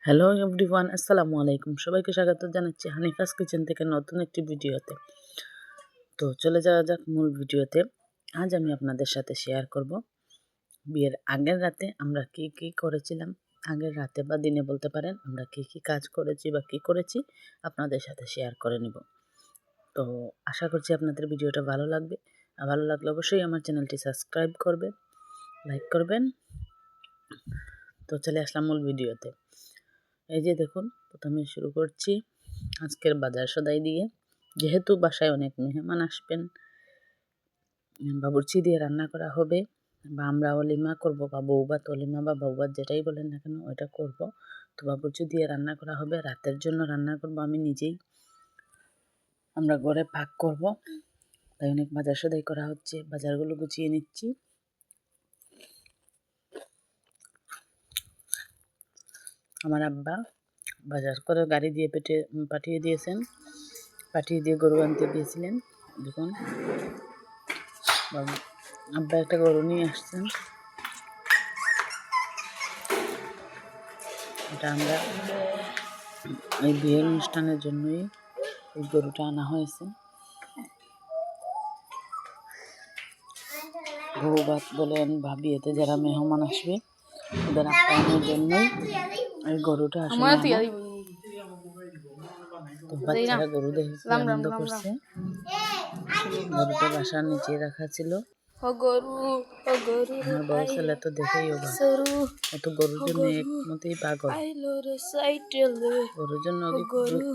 Hello everyone, আসসালামু আলাইকুম। সবাইকে স্বাগত জানাচ্ছি হানিফাস কিচেন থেকে নতুন একটি ভিডিওতে। তো চলে যাওয়া যাক মূল ভিডিওতে। আজ আমি আপনাদের সাথে শেয়ার করব বিয়ের আগের রাতে আমরা কি কি করেছিলাম। আগের রাতে বা দিনে বলতে পারেন, আমরা কি কি কাজ করেছি বা কি করেছি আপনাদের সাথে শেয়ার করে নিব। তো আশা করছি আপনাদের ভিডিওটা ভালো লাগবে। আর ভালো লাগলে অবশ্যই আমার চ্যানেলটি সাবস্ক্রাইব করবেন, লাইক করবেন। তো চলে আসলাম মূল ভিডিওতে। এই যে দেখুন, প্রথমে শুরু করছি আজকের বাজার সদাই দিয়ে। যেহেতু বাসায় অনেক মেহমান আসবেন, বাবুর্চি দিয়ে রান্না করা হবে, বা আমরা অলিমা করব, বা বৌভাত অলিমা বা বৌভাত যেটাই বলেন না কেন ওইটা করব। তো বাবুর্চি দিয়ে রান্না করা হবে, রাতের জন্য রান্না করব আমি নিজেই। আমরা ঘরে পাক করব, তাই অনেক বাজার সদাই করা হচ্ছে। বাজারগুলো গুছিয়ে নিচ্ছি। আমার আব্বা বাজার করে গাড়ি দিয়ে পাঠিয়ে দিয়েছেন, পাঠিয়ে দিয়ে গরু আনতে গিয়েছিলেন। দেখুন, আব্বা একটা গরু নিয়ে আসছেন। এটা আমরা এই বিয়ের অনুষ্ঠানের জন্যই এই গরুটা আনা হয়েছে। বৌভাত বলেন বা বিয়েতে যারা মেহমান আসবে ওদের আপ্যায়নের জন্যই এই গরুটা আসলে আনা। তো বাচ্চারা গরু দেখে খুব আনন্দ করছে। গরুটা বাসার নিচে রাখা ছিল। আমার বড় ছেলে তো দেখেই অবাক, অত গরুর জন্য একমতেই পাগল। গরুর জন্য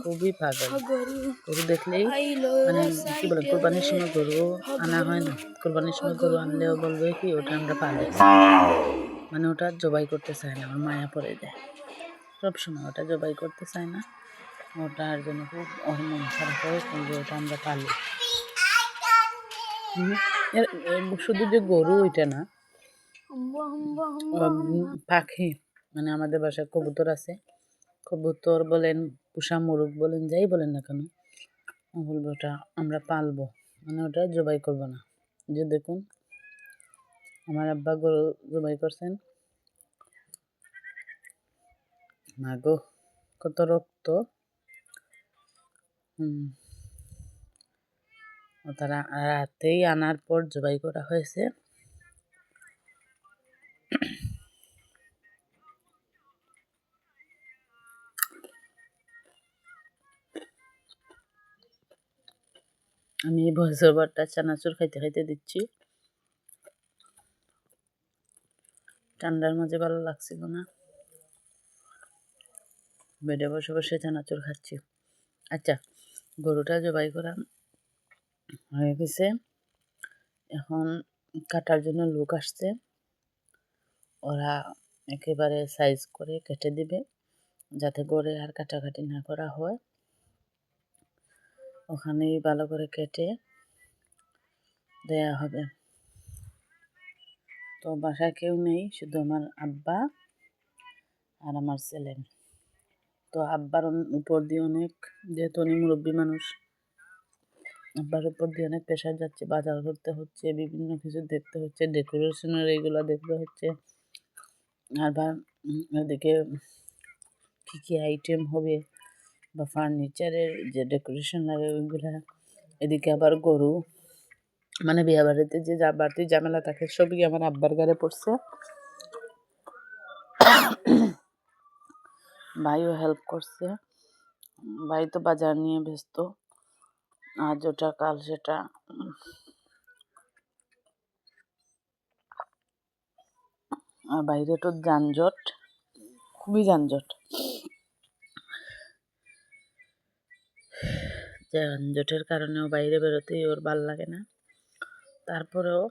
খুবই পাগল। গরু দেখলেই মানে কি বলে, কোরবানির সময় গরু আনা হয় না, কোরবানির সময় গরু আনলেও বলবে কি ওটা আমরা পালি, মানে ওটা জবাই করতে চায় না, আমার মায়া পড়ে যায় সবসময়, ওটা জবাই করতে চায় না। ওটার জন্য খুব ওর মন খারাপ হয় যে ওটা আমরা পালি। শুধু যে গরু ওইটা না, পাখি, মানে আমাদের বাসায় কবুতর আছে। কবুতর বলেন, পুষা মোরগ বলেন, যাই বলেন না কেন, বলবো ওটা আমরা পালবো, মানে ওটা জবাই করবো না। যে দেখুন, আমার আব্বা গরু জবাই করছেন। মাগো, কত রক্ত! তারা রাতেই আনার পর জবাই করা হয়েছে। আমি ভয়েস ওভারটা চানাচুর খাইতে খাইতে দিচ্ছি। ঠান্ডার মাঝে ভালো লাগছিল না, বেডে বসে বসে চানাচুর খাচ্ছি। আচ্ছা, গরুটা জবাই করা হয়ে গেছে, এখন কাটার জন্য লোক আসছে। ওরা একেবারে সাইজ করে কেটে দিবে, যাতে গড়ে আর কাটাকাটি না করা হয়। ওখানেই ভালো করে কেটে দেয়া হবে। তো বাসায় কেউ নেই, শুধু আমার আব্বা আর আমার ছেলে। তো আব্বার উপর দিয়ে অনেক, যেহেতু উনি মুরব্বী মানুষ, আব্বার উপর দিয়ে অনেক প্রেশার যাচ্ছে। বাজার করতে হচ্ছে, বিভিন্ন কিছু দেখতে হচ্ছে, ডেকোরেশনের এইগুলো দেখতে হচ্ছে। আবার এদিকে কী কী আইটেম হবে বা ফার্নিচারের যে ডেকোরেশন লাগে ওইগুলা, এদিকে আবার গরু, মানে বিয়ে বাড়িতে যে বাড়তি ঝামেলা থাকে সবই আমার আব্বার ঘরে পড়ছে। ভাইও হেল্প করছে, ভাই তো বাজার নিয়ে ব্যস্ত, আজ ওটা কাল সেটা। আর বাইরে তো যানজট, খুবই যানজট। যানজটের কারণেও বাইরে বেরোতেই ওর ভাল লাগে না। তারপরেও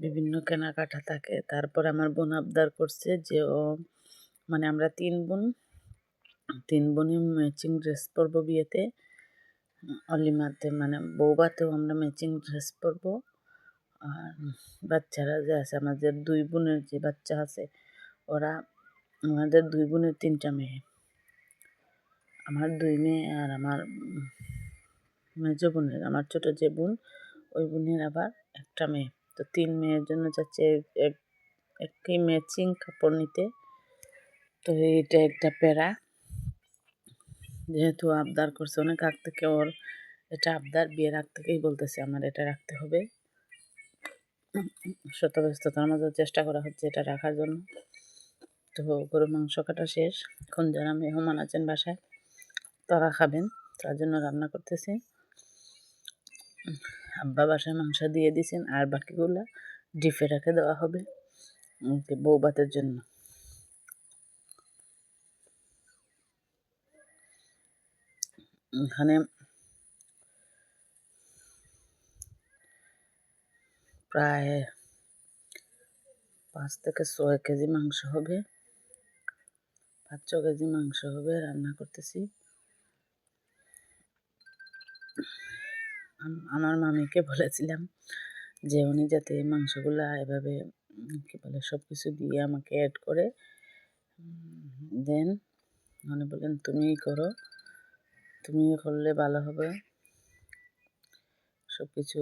বিভিন্ন কেনাকাটা থাকে। তারপর আমার বোন আবদার করছে যে ও, মানে আমরা তিন বোনই ম্যাচিং ড্রেস পরবো বিয়েতে, অলিমাতে মানে বৌভাতেও আমরা ম্যাচিং ড্রেস পরবো। আর বাচ্চারা যে আছে, আমাদের দুই বোনের যে বাচ্চা আছে, ওরা, আমাদের দুই বোনের 3টা মেয়ে, আমার 2 মেয়ে আর আমার মেজ বোনের, আমার ছোট যে বোন ওই বোনের আবার একটা মেয়ে। তো 3 মেয়ের জন্য চাচ্ছে একই ম্যাচিং কাপড় নিতে। তো এইটা একটা প্যারা, যেহেতু আবদার করছে অনেক আগ থেকে, ওর এটা আবদার, বিয়ের আগ থেকেই বলতেছে আমার এটা রাখতে হবে। শত ব্যস্ততার মাঝে চেষ্টা করা হচ্ছে এটা রাখার জন্য। তো গরুর মাংস কাটা শেষ, এখন যারা মেহমান আছেন বাসায় তারা খাবেন, তার জন্য রান্না করতেছি। আব্বা বাসায় মাংস দিয়ে দিয়েছেন, আর বাকিগুলা ডিপে রেখে দেওয়া হবে বউ ভাতের জন্য। এখানে প্রায় 5 থেকে 6 কেজি মাংস হবে, 5-6 কেজি মাংস হবে, রান্না করতেছি। আমার মামিকে বলেছিলাম যে উনি যাতে এই মাংসগুলা এভাবে কী বলে সব কিছু দিয়ে আমাকে অ্যাড করে দেন। উনি বলেন তুমিই করো, তুমি করলে ভালো হবে, সব কিছু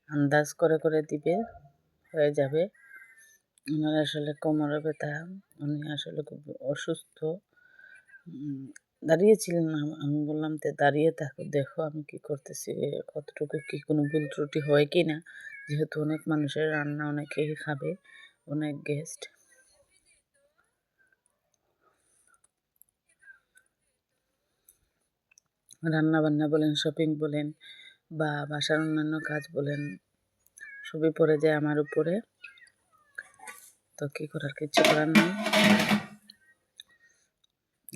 আন্দাজ করে করে দিবে, হয়ে যাবে। ওনার আসলে কোমরে ব্যথা, উনি আসলে খুব অসুস্থ, দাঁড়িয়েছিলেন না। আমি বললাম তো দাঁড়িয়ে থাকো, দেখো আমি কি করতেছি, কতটুকু কি কোনো ভুল ত্রুটি হয় কি না, যেহেতু অনেক মানুষের রান্না অনেকেই খাবে, অনেক গেস্ট। রান্না বান্না বলেন, শপিং বলেন, বা বাসার অন্যান্য কাজ বলেন, সবই পড়ে যায় আমার উপরে। তো কী করার, কিছু করার নেই।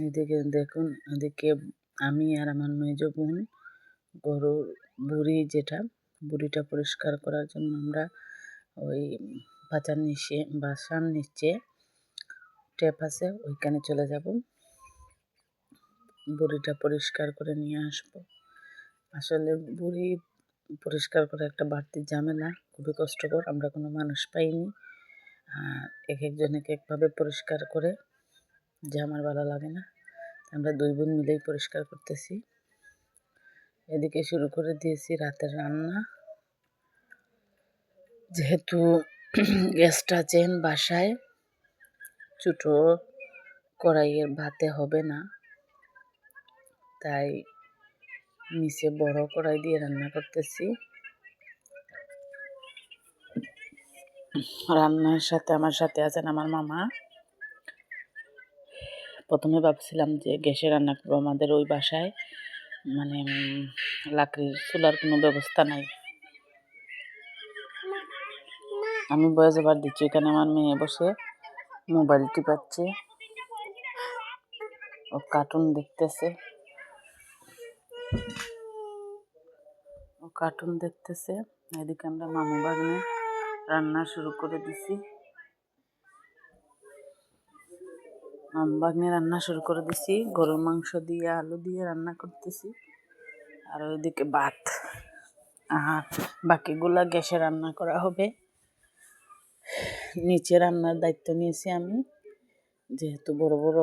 এদিকে দেখুন, এদিকে আমি আর আমার মেজ বোন গরুর বুড়িটা পরিষ্কার করার জন্য আমরা ওই বাসার নিচে ট্যাপ আছে, ওইখানে চলে যাব, বুড়িটা পরিষ্কার করে নিয়ে আসবো। আসলে বুড়ি পরিষ্কার করা একটা বাড়তি ঝামেলা, খুবই কষ্টকর, আমরা কোনো মানুষ পাইনি। এক একজন এক একভাবে পরিষ্কার করে, যে আমার ভালো লাগে না। আমরা 2 বোন মিলেই পরিষ্কার করতেছি। এদিকে শুরু করে দিয়েছি রাতের রান্না, যেহেতু গেস্ট আছেন বাসায়, ছোটো কড়াইয়ের ভাতে হবে না, তাই নিচে বড় কড়াই দিয়ে রান্না করতেছি। রান্নার সাথে আমার সাথে আছেন আমার মামা। প্রথমে ভাবছিলাম যে গ্যাসে রান্না করবো, আমাদের ওই বাসায় মানে লাকড়ির চুলার কোনো ব্যবস্থা নাই। আমি ভয়েস ওভার দিচ্ছি, এখানে আমার মেয়ে বসে মোবাইল টিপাচ্ছে, ও কার্টুন দেখতেছে। এদিকে আমরা মামু বাগনে রান্না শুরু করে দিছি। গরুর মাংস দিয়ে আলু দিয়ে রান্না করতেছি, আর ওইদিকে ভাত, আর বাকিগুলা গ্যাসে রান্না করা হবে। নিচে রান্নার দায়িত্ব নিয়েছি আমি, যেহেতু বড় বড়